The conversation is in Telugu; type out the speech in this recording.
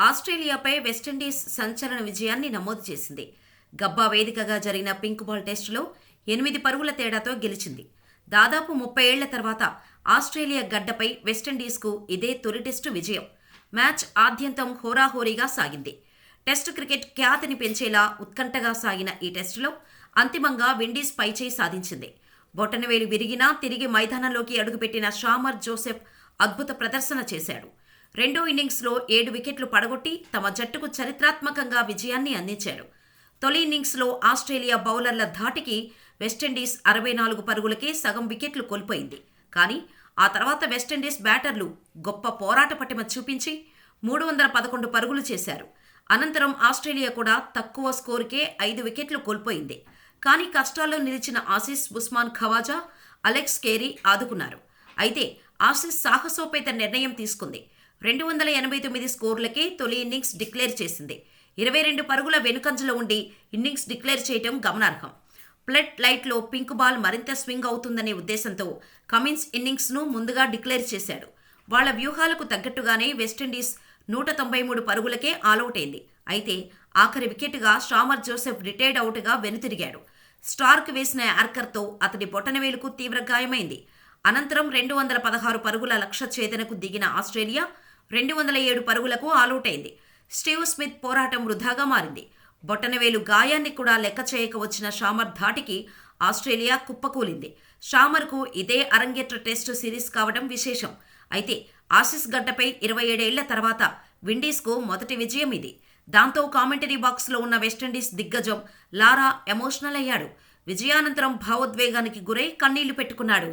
ఆస్ట్రేలియాపై వెస్టిండీస్ సంచలన విజయాన్ని నమోదు చేసింది. గబ్బా వేదికగా జరిగిన పింక్ బాల్ టెస్టులో 8 పరుగుల తేడాతో గెలిచింది. దాదాపు 30 ఏళ్ల తర్వాత ఆస్ట్రేలియా గడ్డపై వెస్టిండీస్కు ఇదే తొలి టెస్టు విజయం. మ్యాచ్ ఆద్యంతం హోరాహోరీగా సాగింది. టెస్టు క్రికెట్ ఖ్యాతిని పెంచేలా ఉత్కంఠగా సాగిన ఈ టెస్టులో అంతిమంగా విండీస్ పైచేయి సాధించింది. బొటనవేలు విరిగినా తిరిగి మైదానంలోకి అడుగుపెట్టిన షామర్ జోసెఫ్ అద్భుత ప్రదర్శన చేశాడు. రెండో ఇన్నింగ్స్లో 7 వికెట్లు పడగొట్టి తమ జట్టుకు చరిత్రాత్మకంగా విజయాన్ని అందించాడు. తొలి ఇన్నింగ్స్లో ఆస్ట్రేలియా బౌలర్ల ధాటికి వెస్టిండీస్ 64 పరుగులకే సగం వికెట్లు కోల్పోయింది. కానీ ఆ తర్వాత వెస్టిండీస్ బ్యాటర్లు గొప్ప పోరాట పటిమ చూపించి 311 పరుగులు చేశారు. అనంతరం ఆస్ట్రేలియా కూడా తక్కువ స్కోరుకే 5 వికెట్లు కోల్పోయింది. కానీ కష్టాల్లో నిలిచిన Aussies Usman Khawaja, Alex Carey ఆదుకున్నారు. అయితే ఆసీస్ సాహసోపేత నిర్ణయం తీసుకుంది. 289 స్కోర్లకే తొలి ఇన్నింగ్స్ డిక్లేర్ చేసింది. 22 పరుగుల వెనుకంజలో ఉండి ఇన్నింగ్స్ డిక్లేర్ చేయడం గమనార్హం. ఫ్లడ్ లైట్లో పింక్ బాల్ మరింత స్వింగ్ అవుతుందనే ఉద్దేశంతో కమిన్స్ ఇన్నింగ్స్ను ముందుగా డిక్లేర్ చేశాడు. వాళ్ల వ్యూహాలకు తగ్గట్టుగానే వెస్టిండీస్ 193 పరుగులకే ఆలౌట్ అయింది. అయితే ఆఖరి వికెట్గా షామర్ జోసెఫ్ రిటైర్డ్ అవుట్గా వెనుతిరిగాడు. స్టార్క్ వేసిన యార్కర్తో అతడి బొటనవేలుకు తీవ్ర గాయమైంది. అనంతరం 216 పరుగుల లక్ష్య ఛేదనకు దిగిన ఆస్ట్రేలియా 207 పరుగులకు ఆలౌట్ అయింది. స్టీవ్ స్మిత్ పోరాటం వృధాగా మారింది. బొటనవేలు గాయాన్ని కూడా లెక్క చేయక వచ్చిన షామర్ ధాటికి ఆస్ట్రేలియా కుప్పకూలింది. షామర్కు ఇదే అరంగేట్ర టెస్టు సిరీస్ కావడం విశేషం. అయితే ఆసీస్ గడ్డపై 27 ఏళ్ల తర్వాత విండీస్కు మొదటి విజయం ఇది. దాంతో కామెంటరీ బాక్స్లో ఉన్న వెస్టిండీస్ దిగ్గజం లారా ఎమోషనల్ అయ్యాడు. విజయానంతరం భావోద్వేగానికి గురై కన్నీళ్లు పెట్టుకున్నాడు.